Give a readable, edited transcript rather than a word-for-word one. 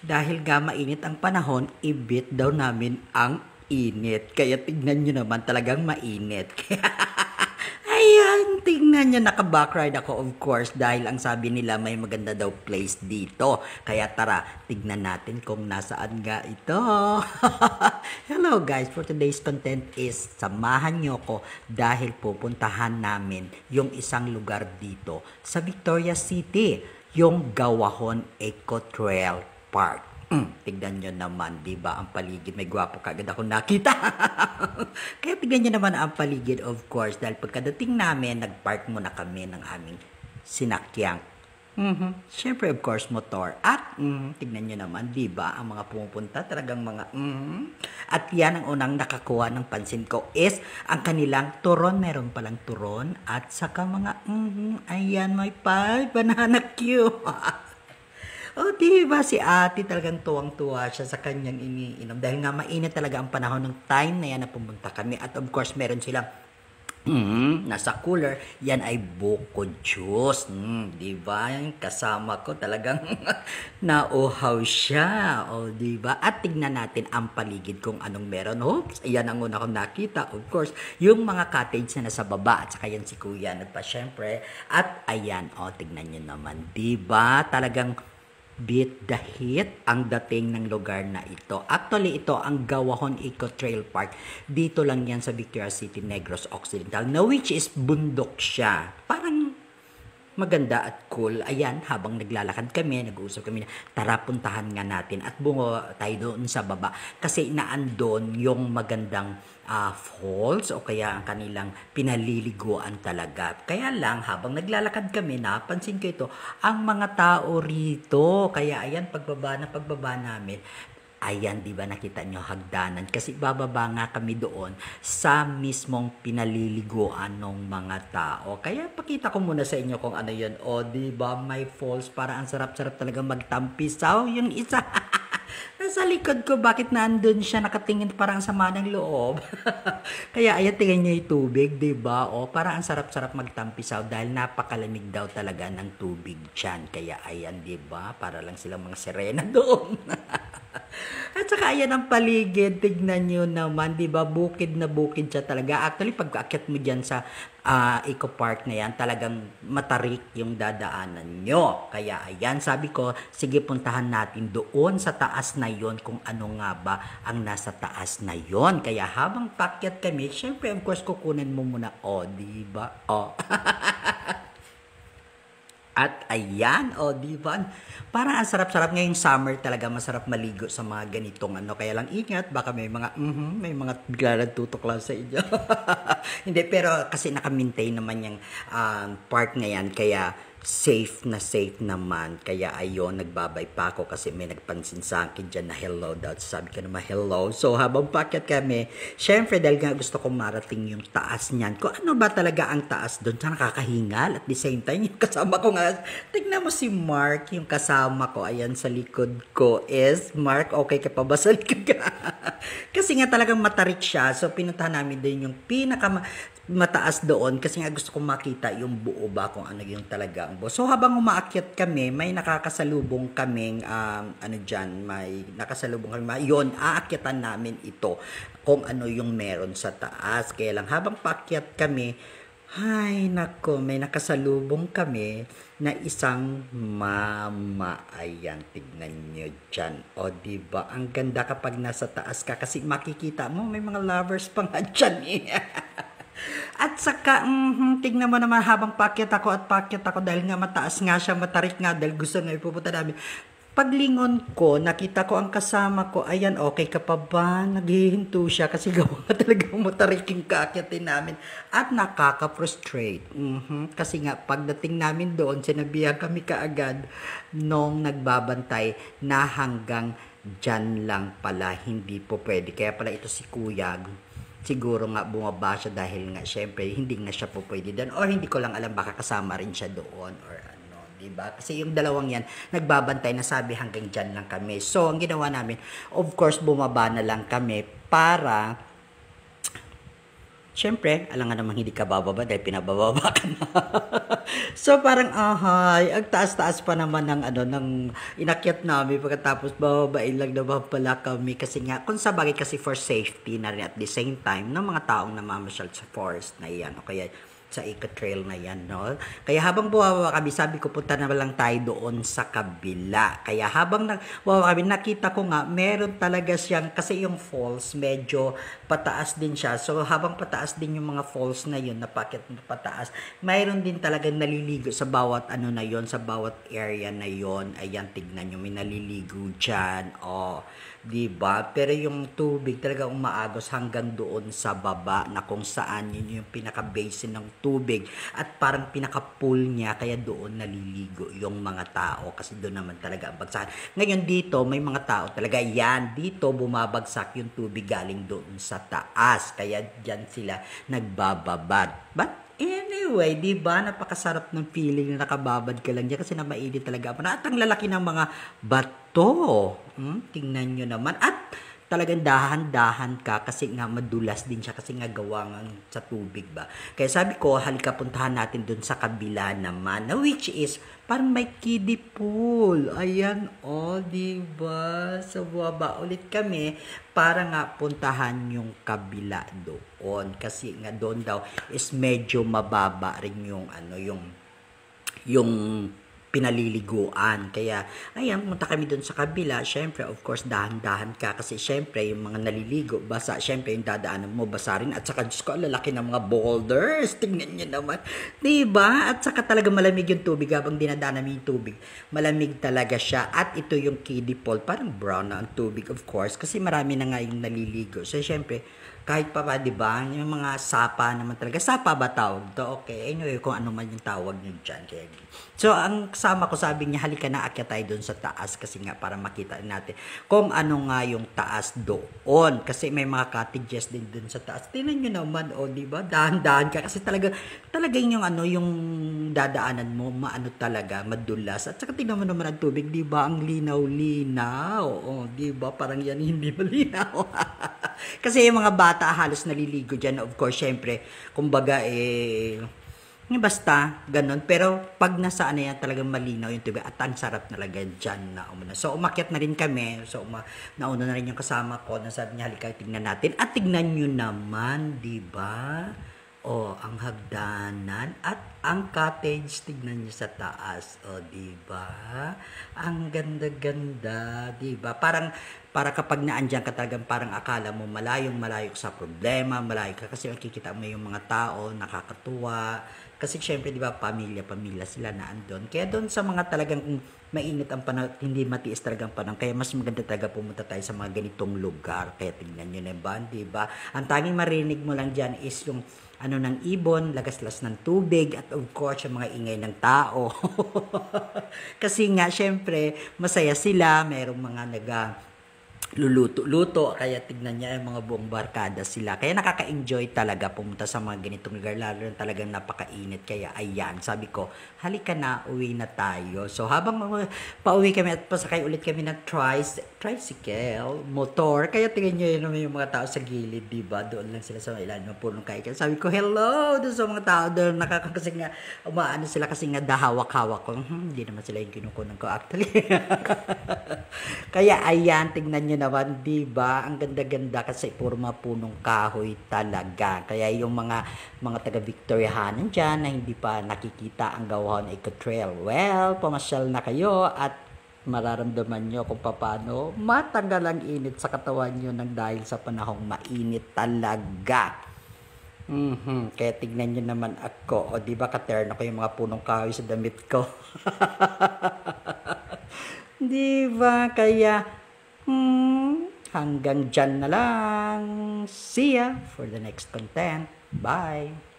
Dahil nga mainit ang panahon, ibit daw namin ang init. Kaya tignan nyo naman, talagang mainit. Ayan, tingnan nyo, naka-backride ako of course dahil ang sabi nila may maganda daw place dito. Kaya tara, tignan natin kung nasaan nga ito. Hello guys, for today's content is samahan nyo ko dahil pupuntahan namin yung isang lugar dito sa Victoria City, yung Gawahon Eco Trail Park. Tignan nyo naman, di ba? Ang paligid, may gwapo kagad ako nakita. Kaya tignan nyo naman ang paligid, of course. Dahil pagkadating namin, nag-park muna kami ng aming sinakyang. Siyempre, of course, motor. At, tignan nyo naman, di ba? Ang mga pumupunta, talagang mga, At yan ang unang nakakuha ng pansin ko is ang kanilang turon. Meron palang turon. At saka mga, ayan, may banana cue. Oh, diba si ate talagang tuwang-tuwa siya sa kanyang iniinom. Dahil nga mainit talaga ang panahon ng time na yan na pumunta kami. At of course, meron silang nasa cooler. Yan ay buko juice. Diba? Yung kasama ko talagang nauhaw siya. O, diba? At tignan natin ang paligid kung anong meron. Oops, ayan ang una kong nakita. Of course, yung mga cottage na nasa baba. At saka yan si kuya. Nagpa syempre. At ayan, tignan nyo naman. Diba? Talagang beat the heat ang dating ng lugar na ito. Actually, ito ang Gawahon Eco Trail Park. Dito lang yan sa Victoria City, Negros Occidental, na which is bundok siya. Parang maganda at cool. Ayan, habang naglalakad kami, nag-uusap kami na, tara puntahan nga natin at bungo tayo doon sa baba. Kasi naandun yung magandang falls o kaya ang kanilang pinaliliguan talaga. Kaya lang, habang naglalakad kami, napansin ko ito, ang mga tao rito. Kaya ayan, pagbaba namin, ayan, di ba nakita nyo hagdanan? Kasi bababa nga kami doon sa mismong pinaliliguan ng mga tao. Kaya pakita ko muna sa inyo kung ano yun. O, di ba may falls para ang sarap-sarap talaga magtampisaw. Yung isa, nasa likod ko, bakit nandun siya nakatingin parang sama ng loob? Kaya ayan, tingnan niyo yung tubig, di ba? O, para ang sarap-sarap magtampisaw dahil napakalamig daw talaga ng tubig dyan. Kaya ayan, di ba? Para lang silang mga sirena doon. At saka ayan ang paligid, tignan nyo naman, di ba, bukid na bukid siya talaga. Actually, pag aakyat mo dyan sa Eco Park na yan, talagang matarik yung dadaanan nyo. Kaya ayan, sabi ko, sige puntahan natin doon sa taas na yon kung ano nga ba ang nasa taas na yon. Kaya habang paakyat kami, syempre, of course, kukunin mo muna, di ba? At ayan, di ba? Parang ang sarap-sarap ngayong summer talaga, masarap maligo sa mga ganitong ano. Kaya lang ingat, baka may mga bigla tutok lang sa inyo. Hindi, pero kasi naka-maintain naman yung park na yan, kaya safe naman. Kaya ayun, nagbabay pa ako kasi may nagpansin sa akin dyan na hello daw. Sabi ko naman hello. So habang packet kami, syempre dahil nga gusto kong marating yung taas niyan. Kung ano ba talaga ang taas doon, sa nakakahingal. At the same time, yung kasama ko nga, tignan mo si Mark, yung kasama ko, ayan sa likod ko is, Mark, okay ka pa ba sa likod ka? Kasi nga talagang matarik siya. So pinuntahan namin din yung mataas doon kasi nga gusto kong makita yung buo ba kung ano yung talaga ang buo. So habang umaakyat kami, may nakakasalubong kaming may nakasalubong kami. Yun, aakyatan namin ito kung ano yung meron sa taas. Kaya lang habang paakyat kami, ay nako, may nakasalubong kami na isang mama. Ayan, tignan nyo dyan. O, diba? Ang ganda kapag nasa taas ka kasi makikita mo, may mga lovers pa nga dyan eh. At saka, tignan mo naman habang paakyat ako dahil nga mataas nga siya, matarik nga dahil gusto nga ipupunta namin. Paglingon ko, nakita ko ang kasama ko, ayan, okay ka pa ba? Naghihinto siya kasi gawa nga talagang matarik yung kaakyatin namin. At nakaka-frustrate. Kasi nga, pagdating namin doon, sinabihan kami kaagad nung nagbabantay na hanggang dyan lang pala, hindi po pwede. Kaya pala ito si Kuya, siguro nga bumaba siya dahil nga syempre hindi nga siya po pwede doon or hindi ko lang alam baka kasama rin siya doon or ano, diba? Kasi yung dalawang yan nagbabantay na sabi hanggang dyan lang kami. So ang ginawa namin, of course bumaba na lang kami para Siyempre, alam nga namang hindi ka bababa dahil pinabababa ka na. So parang ahay, ang taas-taas pa naman ng ng inakyat namin pagkatapos bababain lang naman pala kami kasi nga kung sa bagay kasi for safety na rin at the same time ng mga taong namamasyal sa forest na iyan o kaya sa eco-trail na yan, no? Kaya habang buwawa kami, sabi ko, punta na lang tayo doon sa kabila. Kaya habang buwawa kami, nakita ko nga, meron talaga siyang, kasi yung falls, medyo pataas din siya. So, habang pataas din yung mga falls na yun, napakit na pataas, mayroon din talaga naliligo sa bawat na yon, sa bawat area na yon. Ayan, tignan nyo, may naliligo dyan. Oh, diba? Pero yung tubig talaga umaagos hanggang doon sa baba na kung saan yun yung pinaka-basin ng tubig at parang pinaka-pool niya kaya doon naliligo yung mga tao kasi doon naman talaga ang bagsakan. Ngayon dito may mga tao talaga yan dito bumabagsak yung tubig galing doon sa taas kaya diyan sila nagbababad. But anyway, di ba napakasarap ng feeling na nakababad ka lang diyan kasi na mainit talaga. At ang lalaki ng mga bato. Tingnan nyo naman. At talagang dahan-dahan ka kasi nga madulas din siya kasi nga gawa nga sa tubig ba. Kaya sabi ko, halika puntahan natin dun sa kabila naman na which is parang may kiddie pool. Ayan, diba? So, buwaba ulit kami para nga puntahan yung kabila doon. Kasi nga doon daw is medyo mababa rin yung yung pinaliliguan. Kaya, ayan, punta kami doon sa kabila. Siyempre, of course, dahan-dahan ka. Kasi, siyempre, yung mga naliligo, basa. Siyempre, yung dadaanan mo, basa rin. At saka, Diyos ko, lalaki ng mga boulders. Tingnan nyo naman. Diba? At saka talaga malamig yung tubig. Habang dinadaanan mo yung tubig, malamig talaga siya. At ito yung kiddie pool. Parang brown na ang tubig, of course. Kasi marami na nga yung naliligo. So, siyempre, kahit pa ba, diba? Yung mga sapa naman talaga. Sapa ba tawag to? Okay. Anyway, kung ano man yung tawag nyo dyan. Kaya, so, ang kasama ko sabi niya, halika na akyat tayo doon sa taas kasi nga para makita natin kung ano nga yung taas doon. Kasi may mga cottages din doon sa taas. Tingnan nyo naman, diba? Dahan-dahan ka. Kasi talaga yung yung dadaanan mo, talaga, madulas. At saka tingnan mo naman ang tubig, diba? Ang linaw-linaw. Diba? Parang yan hindi malinaw. Kasi yung mga bata halos naliligo dyan. Of course, syempre, kumbaga basta, ganun. Pero, pag nasa yan, talagang malinaw yung tubig. At ang sarap talaga dyan na umuna. So, umakyat na rin kami. So, nauna na rin yung kasama ko. Nasabi niya, halika, tignan natin. At tignan nyo naman, diba? Ang hagdanan at ang cottage, tignan nyo sa taas. Diba? Ang ganda-ganda, diba? Para kapag naandyan ka talagang parang akala mo malayong-malayo sa problema, malayo ka kasi makikita mo yung mga tao, nakakatuwa. Kasi syempre, di ba, pamilya sila na andon. Kaya doon sa mga talagang mainit ang panahon, hindi matiis talagang panahon. Kaya mas maganda talaga pumunta tayo sa mga ganitong lugar. Kaya tingnan nyo na ba, di ba? Ang tanging marinig mo lang dyan is yung ng ibon, lagaslas ng tubig, at of course, yung mga ingay ng tao. Kasi nga, syempre, masaya sila, mayroong mga luluto-luto, kaya tignan niya yung mga buong barkada sila. Kaya nakaka-enjoy talaga pumunta sa mga ganitong lugar, lalo na talagang napakainit. Kaya ayan, sabi ko, halika na, uwi na tayo. So habang pauwi kami at pasakay ulit kami ng tricycle, motor, kaya tingnan nyo yun yung mga tao sa gilid, diba? Doon lang sila sa ilalim ng punong kain. Sabi ko, hello, doon sa mga tao doon, kasi nga, umaano sila kasi nga dahawak-hawak ko. Hindi naman sila yung kinukunan ko actually. Kaya ayan, tignan nyo naman, diba? Ang ganda-ganda kasi puro mga punong kahoy talaga. Kaya yung mga taga-Victoriahanan dyan na hindi pa nakikita ang Gawahon Eco Trail, well, pamasyal na kayo at mararamdaman nyo kung paano matanggal ang init sa katawan nyo nang dahil sa panahong mainit talaga. Kaya tignan nyo naman ako. Diba katerno ko yung mga punong kahoy sa damit ko? Diba? Kaya, hanggang dyan na lang. See ya for the next content. Bye!